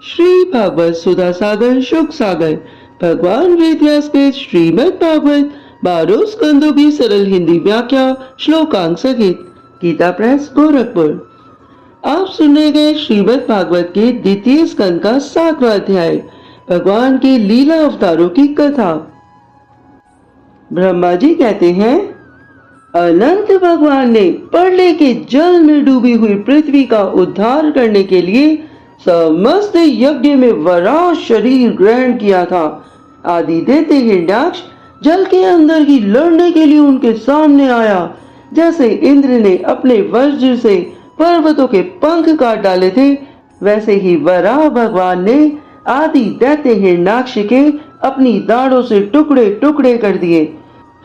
श्री भागवत सुधा सागर शुक सागर भगवान वेद व्यास के श्रीमद् भागवत 12 स्कंदों की सरल हिंदी व्याख्या श्लोकांक सहित गीता प्रेस गोरखपुर। आप सुनने गए श्रीमद् भागवत के द्वितीय स्कंद का 7वां अध्याय भगवान के लीला अवतारों की कथा। ब्रह्मा जी कहते हैं, अनंत भगवान ने प्रलय के जल में डूबी हुई पृथ्वी का उद्धार करने के लिए समस्त यज्ञ में वराह शरीर ग्रहण किया था। आदि दैत्य हिरण्याक्ष जल के अंदर ही लड़ने के लिए उनके सामने आया। जैसे इंद्र ने अपने वज्र से पर्वतों के पंख काट डाले थे, वैसे ही वराह भगवान ने आदि दैत्य हिरण्याक्ष के अपनी दाढ़ों से टुकड़े टुकड़े कर दिए।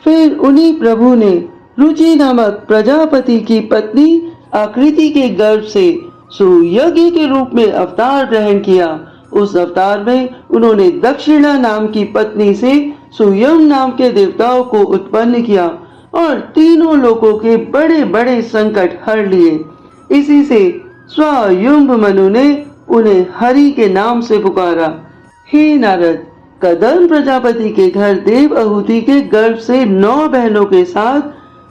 फिर उन्हीं प्रभु ने रुचि नामक प्रजापति की पत्नी आकृति के गर्भ से सुयज्ञ के रूप में अवतार ग्रहण किया। उस अवतार में उन्होंने दक्षिणा नाम की पत्नी से सुयम नाम के देवताओं को उत्पन्न किया और तीनों लोकों के बड़े बड़े संकट हर लिए। इसी से स्वयंभ मनु ने उन्हें हरि के नाम से पुकारा। हे नारद, कदम प्रजापति के घर देव आहुति के गर्भ से 9 बहनों के साथ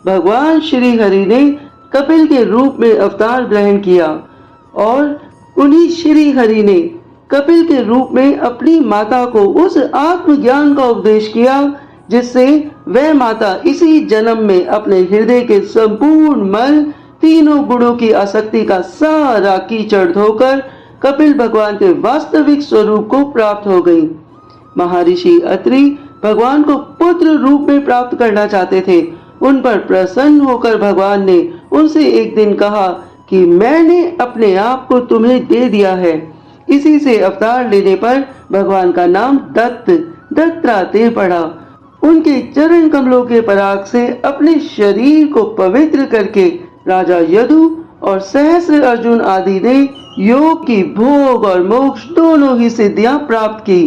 भगवान श्री हरि ने कपिल के रूप में अवतार ग्रहण किया और उन्हीं श्री हरि ने कपिल के रूप में अपनी माता को उस आत्मज्ञान का उपदेश किया जिससे वह माता इसी जन्म में अपने हृदय के संपूर्ण मल तीनों गुणों की आसक्ति का सारा कीचड़ धोकर कपिल भगवान के वास्तविक स्वरूप को प्राप्त हो गई। महर्षि अत्रि भगवान को पुत्र रूप में प्राप्त करना चाहते थे। उन पर प्रसन्न होकर भगवान ने उनसे एक दिन कहा कि मैंने अपने आप को तुम्हें दे दिया है। इसी से अवतार लेने पर भगवान का नाम दत्तात्रेय पड़ा। उनके चरण कमलों के पराग से अपने शरीर को पवित्र करके राजा यदु और सहस्र अर्जुन आदि ने योग की भोग और मोक्ष दोनों ही सिद्धियां प्राप्त की।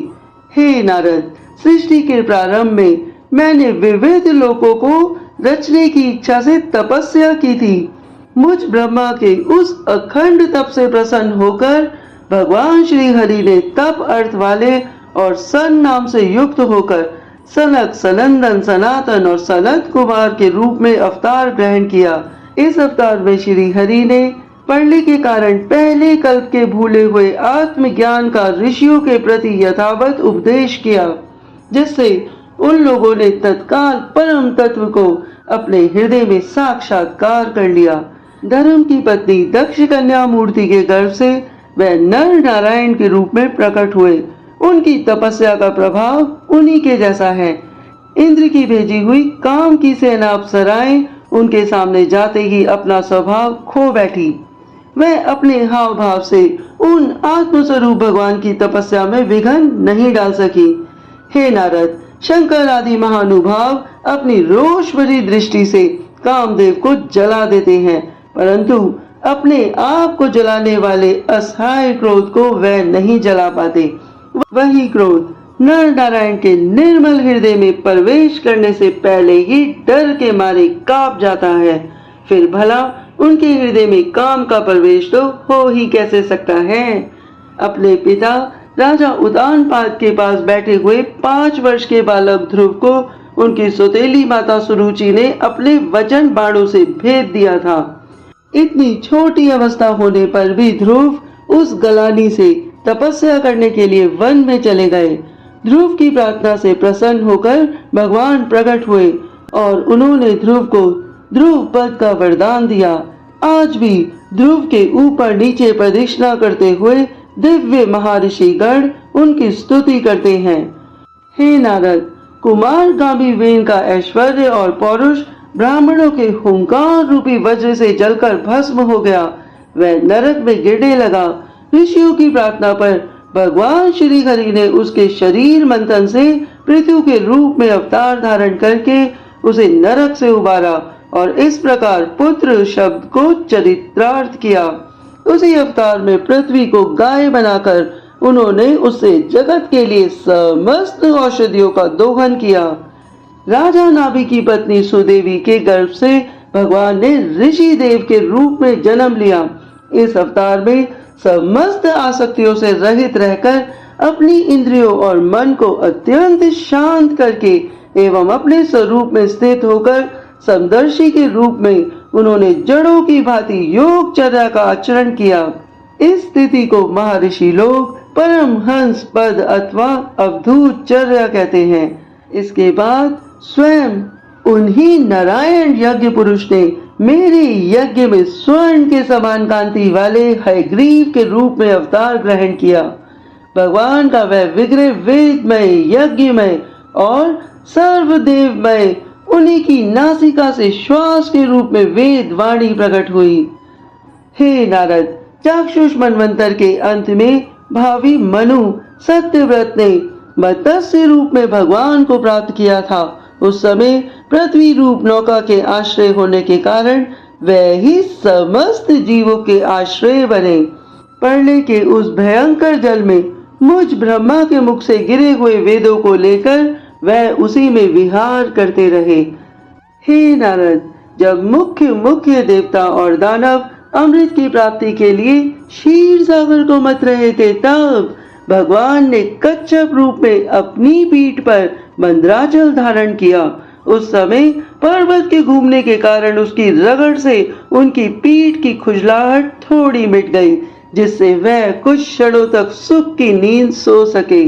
हे नारद, सृष्टि के प्रारंभ में मैंने विविध लोकों को रचने की इच्छा से तपस्या की थी। मुझ ब्रह्मा के उस अखंड तप से प्रसन्न होकर भगवान श्री हरि ने तप अर्थ वाले और सन नाम से युक्त होकर सनक, सनंदन, सनातन और सनत कुमार के रूप में अवतार ग्रहण किया। इस अवतार में श्री हरि ने प्रलय के कारण पहले कल्प के भूले हुए आत्मज्ञान का ऋषियों के प्रति यथावत उपदेश किया, जिससे उन लोगों ने तत्काल परम तत्व को अपने हृदय में साक्षात्कार कर लिया। धर्म की पत्नी दक्ष कन्या मूर्ति के गर्भ से वह नर नारायण के रूप में प्रकट हुए। उनकी तपस्या का प्रभाव उन्हीं के जैसा है। इंद्र की भेजी हुई काम की सेना अप्सराएं उनके सामने जाते ही अपना स्वभाव खो बैठी। वह अपने हाव भाव से उन आत्मस्वरूप भगवान की तपस्या में विघ्न नहीं डाल सकी। हे नारद, शंकर आदि महानुभाव अपनी रोष भरी दृष्टि से कामदेव को जला देते हैं, परंतु अपने आप को जलाने वाले असहाय क्रोध को वह नहीं जला पाते। वही क्रोध नर नारायण के निर्मल हृदय में प्रवेश करने से पहले ही डर के मारे कांप जाता है। फिर भला उनके हृदय में काम का प्रवेश तो हो ही कैसे सकता है। अपने पिता राजा उदानपाद के पास बैठे हुए 5 वर्ष के बालक ध्रुव को उनकी सौतेली माता सुरुचि ने अपने वचन बाणों से भेद दिया था। इतनी छोटी अवस्था होने पर भी ध्रुव उस गलानी से तपस्या करने के लिए वन में चले गए। ध्रुव की प्रार्थना से प्रसन्न होकर भगवान प्रकट हुए और उन्होंने ध्रुव को ध्रुव पद का वरदान दिया। आज भी ध्रुव के ऊपर नीचे प्रदक्षिणा करते हुए दिव्य महर्षि गण उनकी स्तुति करते हैं। हे नारद, कुमार गामी वेन का ऐश्वर्य और पौरुष ब्राह्मणों के हुंकार रूपी वज्र से जलकर भस्म हो गया। वह नरक में गिरने लगा। ऋषियों की प्रार्थना पर भगवान श्री हरि ने उसके शरीर मंथन से पृथ्वी के रूप में अवतार धारण करके उसे नरक से उबारा और इस प्रकार पुत्र शब्द को चरित्रार्थ किया। उसी अवतार में पृथ्वी को गाय बनाकर उन्होंने उससे जगत के लिए समस्त औषधियों का दोहन किया। राजा नाभि की पत्नी सुदेवी के गर्भ से भगवान ने ऋषि देव के रूप में जन्म लिया। इस अवतार में समस्त आसक्तियों से रहित रहकर अपनी इंद्रियों और मन को अत्यंत शांत करके एवं अपने स्वरूप में स्थित होकर समदर्शी के रूप में उन्होंने जड़ों की भांति योगचर्या का आचरण किया। इस स्थिति को महर्षि लोग परमहंस पद अथवा अवधूत चर्या कहते हैं। इसके बाद स्वयं उन्हीं नारायण यज्ञ पुरुष ने मेरे यज्ञ में स्वर्ण के समान कांति वाले हयग्रीव के रूप में अवतार ग्रहण किया। भगवान का वह विग्रह वेदमय, यज्ञमय और सर्वदेवमय, उन्हीं की नासिका से श्वास के रूप में वेद वाणी प्रकट हुई। हे नारद, चाक्षुष मनवंतर के अंत में भावी मनु सत्यव्रत ने मत्स्य रूप में भगवान को प्राप्त किया था। उस समय पृथ्वी रूप नौका के आश्रय होने के कारण वह ही समस्त जीवों के आश्रय बने। प्रलय के उस भयंकर जल में मुझ ब्रह्मा के मुख से गिरे हुए वेदों को लेकर वह उसी में विहार करते रहे। हे नारद, जब मुख्य देवता और दानव अमृत की प्राप्ति के लिए क्षीर सागर को मत रहे थे, तब भगवान ने कच्छप रूप में अपनी पीठ पर मंदराचल धारण किया। उस समय पर्वत के घूमने के कारण उसकी रगड़ से उनकी पीठ की खुजलाहट थोड़ी मिट गई, जिससे वह कुछ क्षणों तक सुख की नींद सो सके।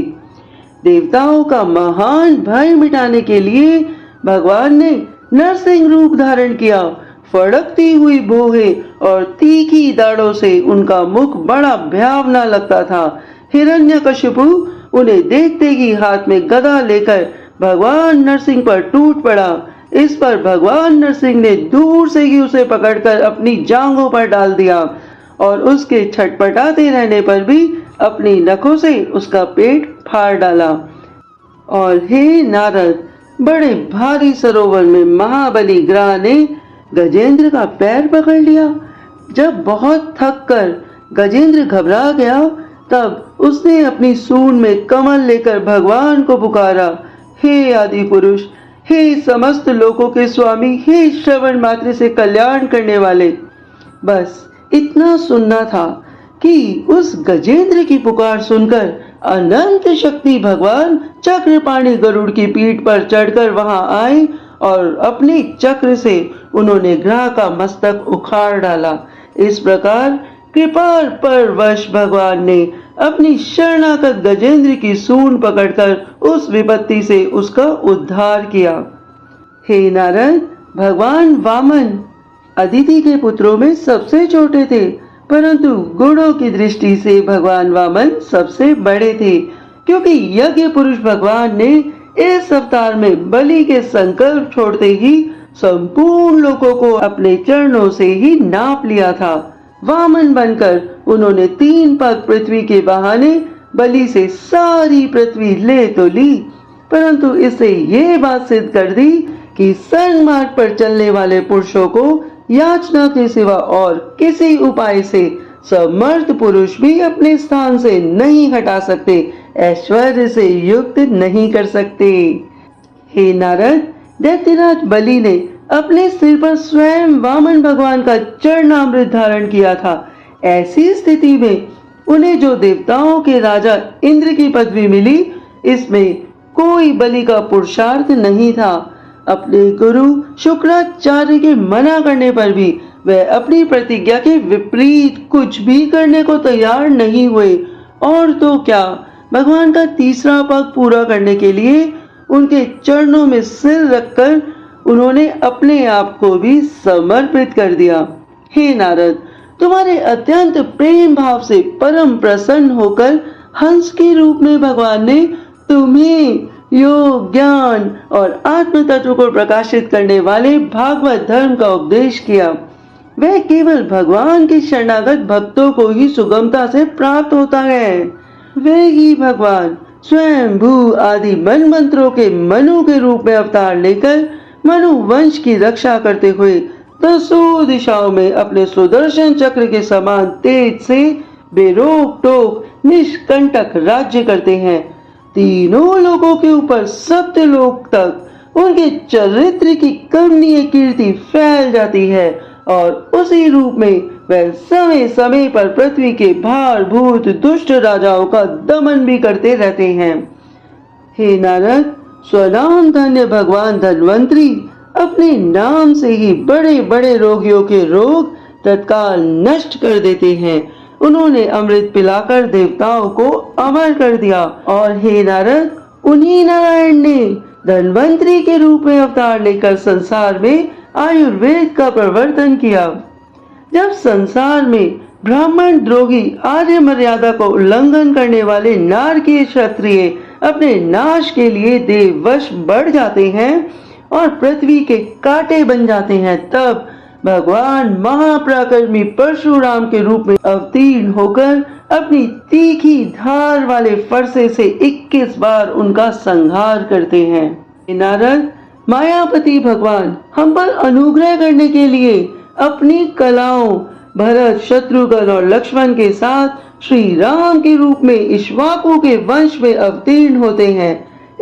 देवताओं का महान भय मिटाने के लिए भगवान ने नरसिंह रूप धारण किया। फड़कती हुई भौहें और तीखी दाढ़ों से उनका मुख बड़ा भयावना लगता था। हिरण्यकशिपु उन्हें देखते ही हाथ में गदा लेकर भगवान नरसिंह पर टूट पड़ा। इस पर भगवान नरसिंह ने दूर से ही उसे पकड़कर अपनी जांघों पर डाल दिया और उसके छटपटाते रहने पर भी अपनी नखों से उसका पेट फाड़ डाला। और हे नारद, बड़े भारी सरोवर में महाबली ग्रह ने गजेंद्र का पैर पकड़ लिया। जब बहुत थक कर गजेंद्र घबरा गया, तब उसने अपनी सूंड में कमल लेकर भगवान को पुकारा। हे आदि पुरुष, हे समस्त लोकों के स्वामी, हे श्रवण मात्र से कल्याण करने वाले। बस इतना सुनना था कि उस गजेंद्र की पुकार सुनकर अनंत शक्ति भगवान चक्रपाणी गरुड़ की पीठ पर चढ़कर वहां आए और अपने चक्र से उन्होंने ग्रह का मस्तक उखाड़ डाला। इस प्रकार कृपाल पर वश भगवान ने अपनी शरणागत गजेंद्र की सूंड पकड़कर उस विपत्ति से उसका उद्धार किया। हे नारद, भगवान वामन अदिति के पुत्रों में सबसे छोटे थे, परंतु गुणों की दृष्टि से भगवान वामन सबसे बड़े थे, क्योंकि यज्ञ पुरुष भगवान ने इस अवतार में बलि के संकल्प छोड़ते ही संपूर्ण लोगों को अपने चरणों से ही नाप लिया था। वामन बनकर उन्होंने 3 पग पृथ्वी के बहाने बलि से सारी पृथ्वी ले तो ली, परंतु इससे ये बात सिद्ध कर दी कि सन्मार्ग पर चलने वाले पुरुषों को याचना के सिवा और किसी उपाय से समर्थ पुरुष भी अपने स्थान से नहीं हटा सकते, ऐश्वर्य से युक्त नहीं कर सकते। हे नारद, दैत्यराज बलि ने अपने सिर पर स्वयं वामन भगवान का चरणामृत धारण किया था। ऐसी स्थिति में उन्हें जो देवताओं के राजा इंद्र की पदवी मिली, इसमें कोई बलि का पुरुषार्थ नहीं था। अपने गुरु शुक्राचार्य के मना करने पर भी वह अपनी प्रतिज्ञा के विपरीत कुछ भी करने को तैयार नहीं हुए। और तो क्या, भगवान का तीसरा पग पूरा करने के लिए उनके चरणों में सिर रखकर उन्होंने अपने आप को भी समर्पित कर दिया। हे नारद, तुम्हारे अत्यंत प्रेम भाव से परम प्रसन्न होकर हंस के रूप में भगवान ने तुम्हें योग, ज्ञान और आत्म तत्व को प्रकाशित करने वाले भागवत धर्म का उपदेश किया। वह केवल भगवान के शरणागत भक्तों को ही सुगमता से प्राप्त होता है। वह ही भगवान स्वयं भू आदि मन मंत्रों के मनु के रूप में अवतार लेकर मनु वंश की रक्षा करते हुए 10 दिशाओं में अपने सुदर्शन चक्र के समान तेज से बेरोक टोक निष्कंटक राज्य करते हैं। तीनों लोगों के ऊपर सत्यलोक तक उनके चरित्र की कमनीय कीर्ति फैल जाती है और उसी रूप में वह समय समय पर पृथ्वी के भारभूत दुष्ट राजाओं का दमन भी करते रहते हैं। हे नारद, स्वनाम धन्य भगवान धन्वंतरी अपने नाम से ही बड़े बड़े रोगियों के रोग तत्काल नष्ट कर देते हैं। उन्होंने अमृत पिलाकर देवताओं को अमर कर दिया। और हे नारद, उन्हीं नारायण ने धन्वंतरी के रूप में अवतार लेकर संसार में आयुर्वेद का प्रवर्तन किया। जब संसार में ब्राह्मण द्रोही आर्य मर्यादा को उल्लंघन करने वाले नारकीय क्षत्रिय अपने नाश के लिए देववश बढ़ जाते हैं और पृथ्वी के कांटे बन जाते हैं, तब भगवान महापराक्रमी परशुराम के रूप में अवतीर्ण होकर अपनी तीखी धार वाले फरसे से 21 बार उनका संहार करते हैं। नारद, मायापति भगवान हम पर अनुग्रह करने के लिए अपनी कलाओं भरत, शत्रुघ्न और लक्ष्मण के साथ श्री राम के रूप में इक्ष्वाकु के वंश में अवतीर्ण होते हैं।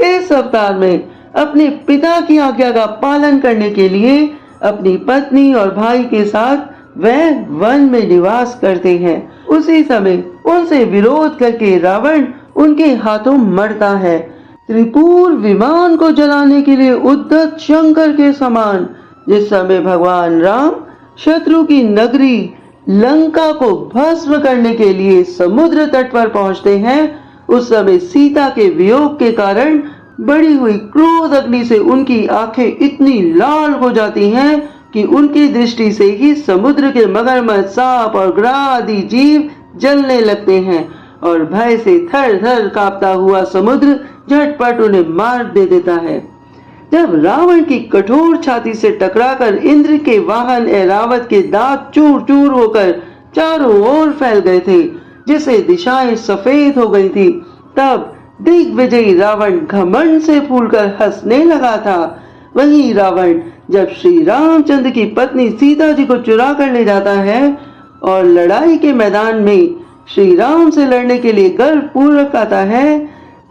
इस अवतार में अपने पिता की आज्ञा का पालन करने के लिए अपनी पत्नी और भाई के साथ वह वन में निवास करते हैं। उसी समय उनसे विरोध करके रावण उनके हाथों मरता है। त्रिपुर विमान को जलाने के लिए उद्धत शंकर के समान जिस समय भगवान राम शत्रु की नगरी लंका को भस्म करने के लिए समुद्र तट पर पहुंचते हैं, उस समय सीता के वियोग के कारण बढ़ी हुई क्रोध अग्नि से उनकी आंखें इतनी लाल हो जाती हैं कि उनकी दृष्टि से ही समुद्र के मगरमच्छ, सांप और ग्राह आदि जीव जलने लगते हैं और भय से थर थर कांपता हुआ समुद्र झटपट उन्हें मार दे देता है। जब रावण की कठोर छाती से टकराकर इंद्र के वाहन ऐरावत के दांत चूर चूर होकर चारों ओर फैल गए थे, जिससे दिशाएं सफेद हो गई थी, तब दिग्विजयी रावण घमंड से फूलकर हंसने लगा था। वहीं रावण जब श्री रामचंद्र की पत्नी सीता जी को चुरा कर ले जाता है और लड़ाई के मैदान में श्री राम से लड़ने के लिए गर्व पूर्वक आता है,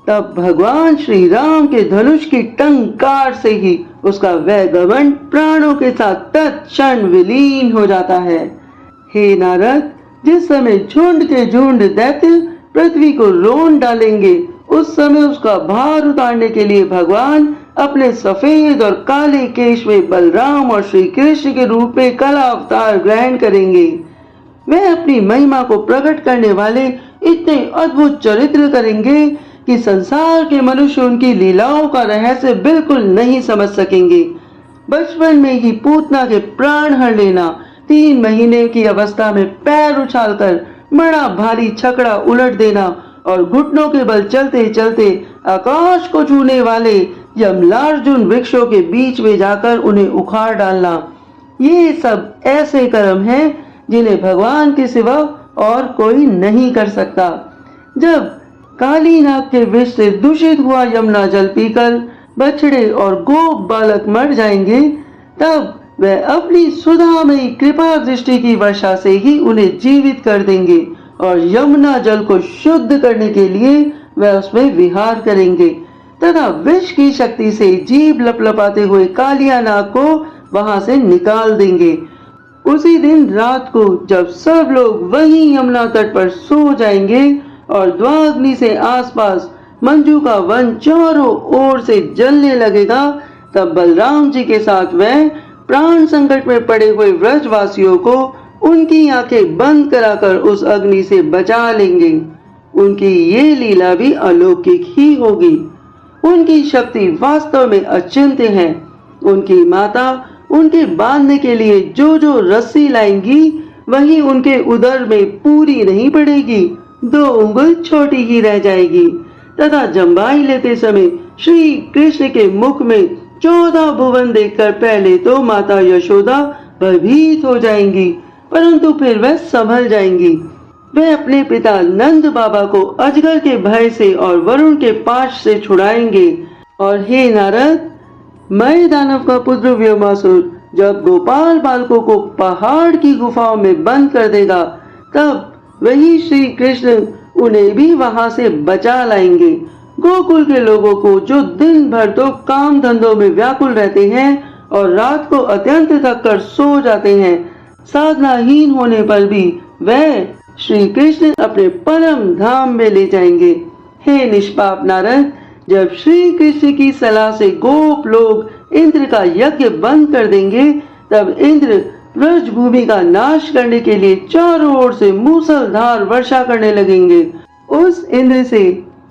तब भगवान श्री राम के धनुष की टंकार से ही उसका वह घमंड प्राणों के साथ तत्क्षण विलीन हो जाता है। हे नारद, जिस समय झुंड के झुंड दैत्य पृथ्वी को रोन डालेंगे, उस समय उसका भार उतारने के लिए भगवान अपने सफेद और काले केश में बलराम और श्री कृष्ण के रूप में कला अवतार ग्रहण करेंगे। वे अपनी महिमा को प्रकट करने वाले इतने अद्भुत चरित्र करेंगे कि संसार के मनुष्य उनकी लीलाओं का रहस्य बिल्कुल नहीं समझ सकेंगे। बचपन में ही पूतना के प्राण हर लेना, 3 महीने की अवस्था में पैर उछालकर बड़ा भारी छकड़ा उलट देना और घुटनों के बल चलते चलते आकाश को छूने वाले यमलार्जुन वृक्षों के बीच में जाकर उन्हें उखाड़ डालना, ये सब ऐसे कर्म हैं जिन्हें भगवान के सिवा और कोई नहीं कर सकता। जब काली नाग के विष से दूषित हुआ यमुना जल पीकर बछड़े और गोप बालक मर जाएंगे, तब वह अपनी सुधामयी कृपा दृष्टि की वर्षा से ही उन्हें जीवित कर देंगे और यमुना जल को शुद्ध करने के लिए वह उसमें विहार करेंगे तथा विष की शक्ति से जीभ लपलपाते हुए कालिया नाग को वहां से निकाल देंगे। उसी दिन रात को जब सब लोग वहीं यमुना तट पर सो जाएंगे और द्वाग्नि से आसपास मंजू का वन चारों ओर से जलने लगेगा, तब बलराम जी के साथ वह प्राण संकट में पड़े हुए व्रजवासियों को उनकी आंखें बंद कराकर उस अग्नि से बचा लेंगे। उनकी ये लीला भी अलौकिक ही होगी। उनकी शक्ति वास्तव में अचिंत्य है। उनकी माता उनके बांधने के लिए जो जो रस्सी लाएंगी वही उनके उदर में पूरी नहीं पड़ेगी, 2 उंगल छोटी ही रह जाएगी तथा जम्बाई लेते समय श्री कृष्ण के मुख में 14 भुवन देखकर पहले तो माता यशोदा भयभीत हो जाएंगी, परंतु फिर वह संभल जाएंगी। वह अपने पिता नंद बाबा को अजगर के भय से और वरुण के पाश से छुड़ाएंगे। और हे नारद, मय दानव का पुत्र व्योमासुर जब गोपाल बालकों को पहाड़ की गुफाओं में बंद कर देगा, तब वही श्री कृष्ण उन्हें भी वहां से बचा लाएंगे। गोकुल के लोगों को जो दिन भर तो काम धंधों में व्याकुल रहते हैं और रात को अत्यंत थक कर सो जाते हैं, साधनाहीन होने पर भी वह श्री कृष्ण अपने परम धाम में ले जाएंगे। हे निष्पाप नारद, जब श्री कृष्ण की सलाह से गोप लोग इंद्र का यज्ञ बंद कर देंगे, तब इंद्र ब्रज भूमि का नाश करने के लिए चारों ओर से मूसलधार वर्षा करने लगेंगे। उस इंद्र से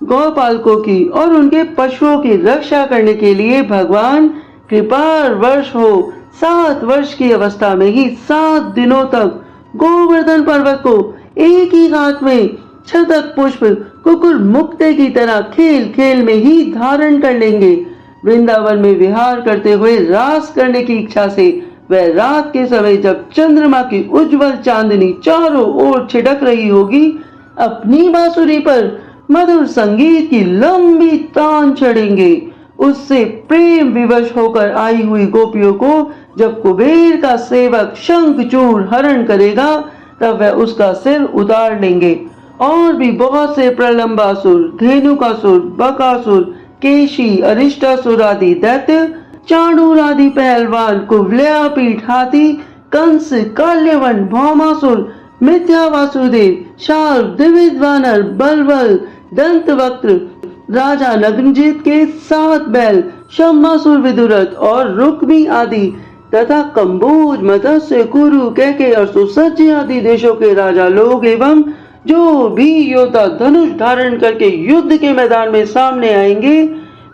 गौपालकों की और उनके पशुओं की रक्षा करने के लिए भगवान कृपार वर्ष हो 7 वर्ष की अवस्था में ही 7 दिनों तक गोवर्धन पर्वत को एक ही हाथ में छतक पुष्प कुकुर मुक्ते की तरह खेल खेल में ही धारण कर लेंगे। वृंदावन में विहार करते हुए रास करने की इच्छा से वह रात के समय जब चंद्रमा की उज्जवल चांदनी चारों ओर छिटक रही होगी, अपनी बांसुरी पर मधुर संगीत की लंबी तान चढ़ेंगे। उससे प्रेम विवश होकर आई हुई गोपियों को जब कुबेर का सेवक शंखचूड़ हरण करेगा, तब वह उसका सिर उतार लेंगे। और भी बहुत से प्रलंबासुर, धेनुकासुर, बकासुर, केशी, अरिष्टासुर आदि दैत्य, चाणूर आदि पहलवान, कुवलयापीठ हाथी, कंस, काल्यवन, भौमासुर, मिथ्या वासुदेव, शार्व, द्विविध वानर, बलबल, दंतवक्त्र, राजा नग्नजित के 7 बैल, शम्मासुर, विदुरथ और रुक्मी आदि तथा कंबोज, मत्स्य, कुरु, कैके और सुसज्ज आदि देशों के राजा लोग एवं जो भी योद्धा धनुष धारण करके युद्ध के मैदान में सामने आएंगे,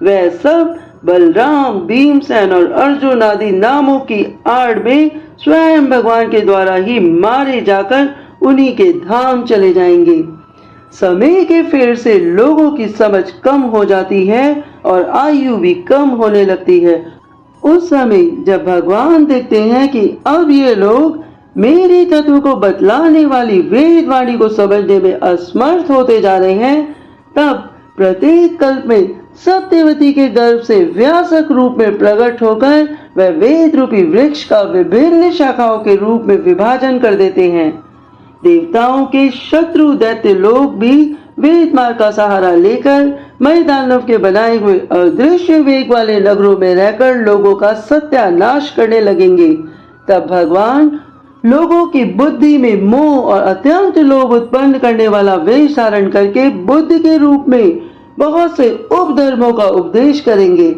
वह सब बलराम, भीमसेन और अर्जुन आदि नामों की आड़ में स्वयं भगवान के द्वारा ही मारे जाकर उन्हीं के धाम चले जाएंगे। समय के फेर से लोगों की समझ कम हो जाती है और आयु भी कम होने लगती है। उस समय जब भगवान देखते हैं कि अब ये लोग मेरे तत्व को बतलाने वाली वेद वाणी को समझने में असमर्थ होते जा रहे हैं, तब प्रत्येक कल्प में सत्यवती के गर्भ से व्यासक रूप में प्रकट होकर वह वेद रूपी वृक्ष का विभिन्न शाखाओं के रूप में विभाजन कर देते हैं। देवताओं के शत्रु दैत्य लोग भी वेद मार्ग का सहारा लेकर मैदानव के बनाए हुए अदृश्य वेग वाले नगरों में रहकर लोगों का सत्यानाश करने लगेंगे। तब भगवान लोगों की बुद्धि में मोह और अत्यंत लोभ उत्पन्न करने वाला वेश धारण करके बुद्ध के रूप में बहुत से उपधर्मों का उपदेश करेंगे।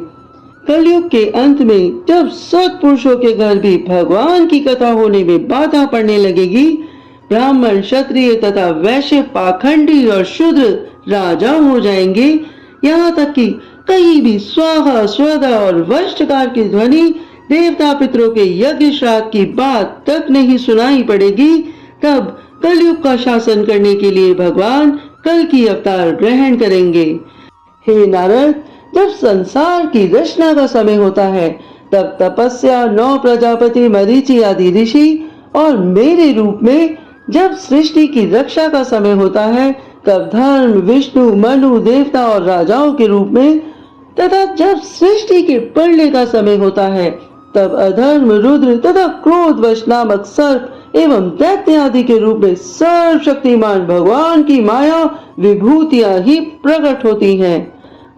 कलयुग के अंत में जब सत्पुरुषों के घर भी भगवान की कथा होने में बाधा पड़ने लगेगी, ब्राह्मण, क्षत्रिय तथा वैश्य पाखंडी और शूद्र राजा हो जाएंगे। यहाँ तक कि कहीं भी स्वाहा, स्वधा और वष्टकार की ध्वनि देवता पितरों के यज्ञ श्राद्ध की बात तक नहीं सुनाई पड़ेगी। तब कलयुग का शासन करने के लिए भगवान कल की अवतार ग्रहण करेंगे। हे नारद, जब संसार की रचना का समय होता है, तब तपस्या, 9 प्रजापति, मरीचि आदि ऋषि और मेरे रूप में जब सृष्टि की रक्षा का समय होता है, तब धर्म, विष्णु, मनु, देवता और राजाओं के रूप में, तथा जब सृष्टि के प्रलय का समय होता है, तब अधर्म, रुद्र तथा क्रोधवश नामक सर्प एवं दैत्य आदि के रूप में सर्वशक्तिमान भगवान की माया विभूतियां ही प्रकट होती हैं।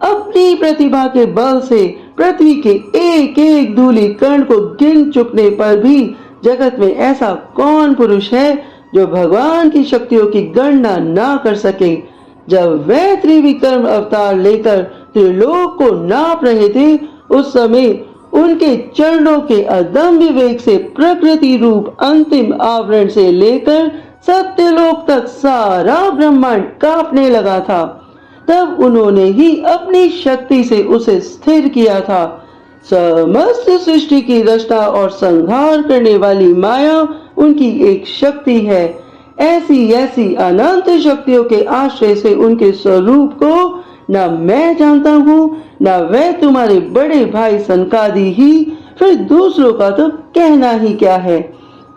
अपनी प्रतिभा के बल से पृथ्वी के एक एक धूलि कण को गिन चुकने पर भी जगत में ऐसा कौन पुरुष है जो भगवान की शक्तियों की गणना ना कर सके। जब वे त्रिविक्रम अवतार लेकर त्रिलोक को नाप रहे थे, उस समय उनके चरणों के अदम्य वेग से प्रकृति रूप अंतिम आवरण से लेकर सत्यलोक तक सारा ब्रह्मांड कांपने लगा था। तब उन्होंने ही अपनी शक्ति से उसे स्थिर किया था। समस्त सृष्टि की रचना और संहार करने वाली माया उनकी एक शक्ति है। ऐसी ऐसी अनंत शक्तियों के आश्रय से उनके स्वरूप को न मैं जानता हूँ, न वह तुम्हारे बड़े भाई सनकादि ही, फिर दूसरों का तो कहना ही क्या है।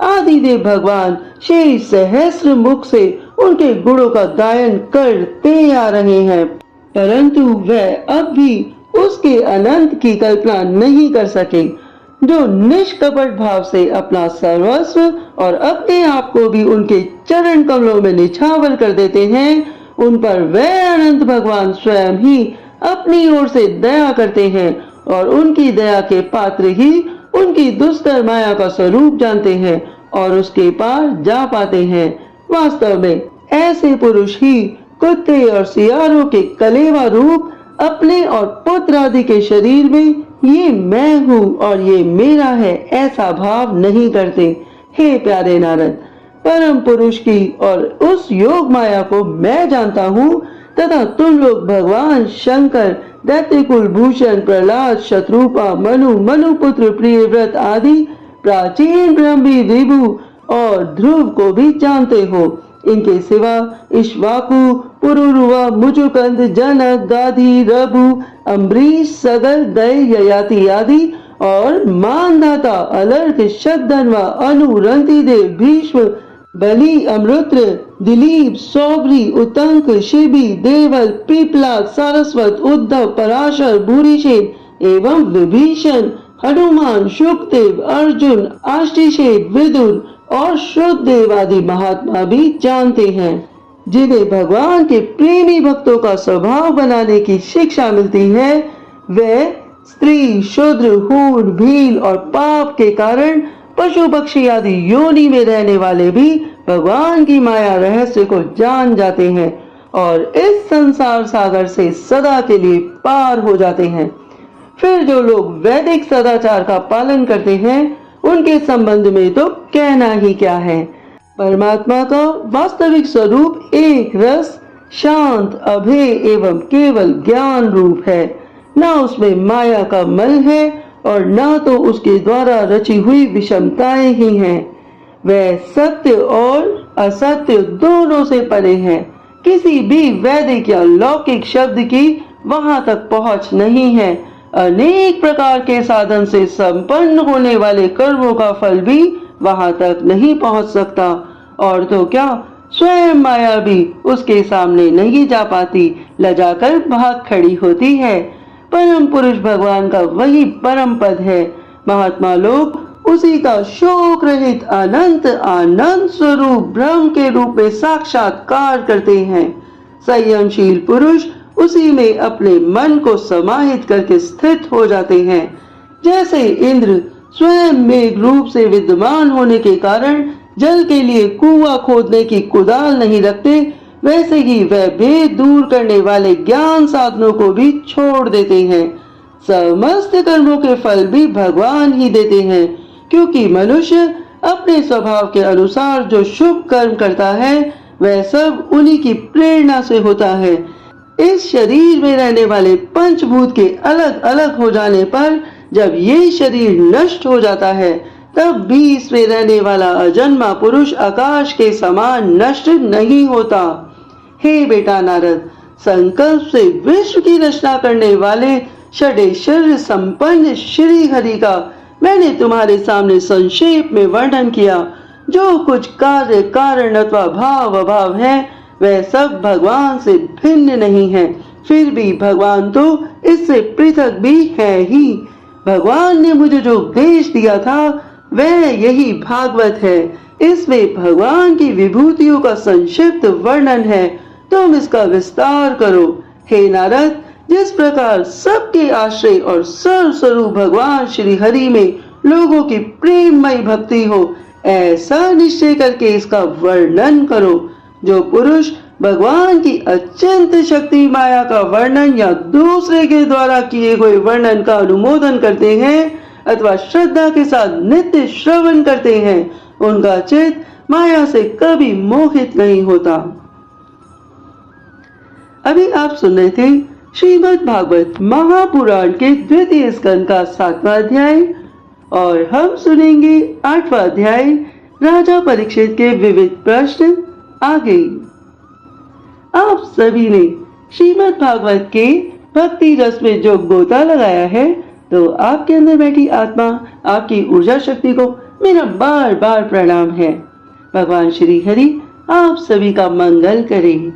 आदिदेव भगवान शेष सहस्र मुख से उनके गुणों का गायन करते आ रहे हैं, परंतु वह अब भी उसके अनंत की कल्पना नहीं कर सके। जो निष्कपट भाव से अपना सर्वस्व और अपने आप को भी उनके चरण कमलों में निछावर कर देते हैं, उन पर वह अनंत भगवान स्वयं ही अपनी ओर से दया करते हैं और उनकी दया के पात्र ही उनकी दुस्तर माया का स्वरूप जानते हैं और उसके पार जा पाते हैं। वास्तव में ऐसे पुरुष ही कुत्ते और सियारों के कलेवा रूप अपने और पुत्र आदि के शरीर में ये मैं हूँ और ये मेरा है ऐसा भाव नहीं करते। हे प्यारे नारद, परम पुरुष की और उस योग माया को मैं जानता हूँ तथा तुम लोग भगवान शंकर, दैत्य कुलभूषण, प्रहलाद, शत्रुपा, मनुपुत्र, प्रियव्रत आदि प्राचीन ब्रह्मी, विभु और ध्रुव को भी जानते हो। इनके सिवा इक्ष्वाकु, पुरुरुवा, मुचुकंद, जनक, गाधी, रघु, अम्बरीश, सगर, दय, ययाति आदि और मानधाता, अलर्क, शतधन्वा, अनु, रंतिदेव, भीष्म, बलि, अमृत्र, दिलीप, सौभरी, उतंक, शिबी, देवल, पीपलाद, सारस्वत, उद्धव, पराशर, भूरिशेन एवं विभीषण, हनुमान, शुकदेव, अर्जुन, आष्टिशेन, विदुर और श्रुतदेव आदि महात्मा भी जानते हैं। जिन्हें भगवान के प्रेमी भक्तों का स्वभाव बनाने की शिक्षा मिलती है, वे स्त्री, शूद्र, हूण, भील और पाप के कारण पशु पक्षी आदि योनि में रहने वाले भी भगवान की माया रहस्य को जान जाते हैं और इस संसार सागर से सदा के लिए पार हो जाते हैं। फिर जो लोग वैदिक सदाचार का पालन करते हैं, उनके संबंध में तो कहना ही क्या है। परमात्मा का वास्तविक स्वरूप एक रस, शांत, अभय एवं केवल ज्ञान रूप है। न उसमें माया का मल है और न तो उसके द्वारा रची हुई विषमताएं ही हैं। वह सत्य और असत्य दोनों से परे है। किसी भी वैदिक या लौकिक शब्द की वहां तक पहुंच नहीं है। अनेक प्रकार के साधन से संपन्न होने वाले कर्मों का फल भी वहां तक नहीं पहुंच सकता, और तो क्या स्वयं माया भी उसके सामने नहीं जा पाती, लजाकर भाग खड़ी होती है। परम पुरुष भगवान का वही परम पद है। महात्मा लोग उसी का शोक रहित अनंत आनंद स्वरूप ब्रह्म के रूप में साक्षात्कार करते हैं। संयमशील पुरुष उसी में अपने मन को समाहित करके स्थित हो जाते हैं। जैसे इंद्र स्वयं मेघ रूप से विद्यमान होने के कारण जल के लिए कुआं खोदने की कुदाल नहीं रखते, वैसे ही वह भेद दूर करने वाले ज्ञान साधनों को भी छोड़ देते हैं। समस्त कर्मों के फल भी भगवान ही देते हैं, क्योंकि मनुष्य अपने स्वभाव के अनुसार जो शुभ कर्म करता है वह सब उन्हीं की प्रेरणा से होता है। इस शरीर में रहने वाले पंचभूत के अलग अलग हो जाने पर जब ये शरीर नष्ट हो जाता है, तब भी इसमें रहने वाला अजन्मा पुरुष आकाश के समान नष्ट नहीं होता। हे बेटा नारद, संकल्प से विश्व की रचना करने वाले षडेश्वर्य संपन्न श्री हरि का मैंने तुम्हारे सामने संक्षेप में वर्णन किया। जो कुछ कार्य कारण अथवा भाव अभाव है, वह सब भगवान से भिन्न नहीं है। फिर भी भगवान तो इससे पृथक भी है ही। भगवान ने मुझे जो उपदेश दिया था वह यही भागवत है। इसमें भगवान की विभूतियों का संक्षिप्त वर्णन है। तुम इसका विस्तार करो। हे नारद, जिस प्रकार सबके आश्रय और सर्वस्वरूप भगवान श्री हरि में लोगों की प्रेममय भक्ति हो, ऐसा निश्चय करके इसका वर्णन करो। जो पुरुष भगवान की अत्यंत शक्ति माया का वर्णन या दूसरे के द्वारा किए हुए वर्णन का अनुमोदन करते हैं अथवा श्रद्धा के साथ नित्य श्रवण करते हैं, उनका चित्त माया से कभी मोहित नहीं होता। अभी आप सुन रहे थे श्रीमद् भागवत महापुराण के द्वितीय स्कंद का 7वां अध्याय, और हम सुनेंगे 8वां अध्याय राजा परीक्षित के विविध प्रश्न आगे। आप सभी ने श्रीमद् भागवत के भक्ति रस में जो गोता लगाया है, तो आपके अंदर बैठी आत्मा, आपकी ऊर्जा शक्ति को मेरा बार बार प्रणाम है। भगवान श्री हरि आप सभी का मंगल करें।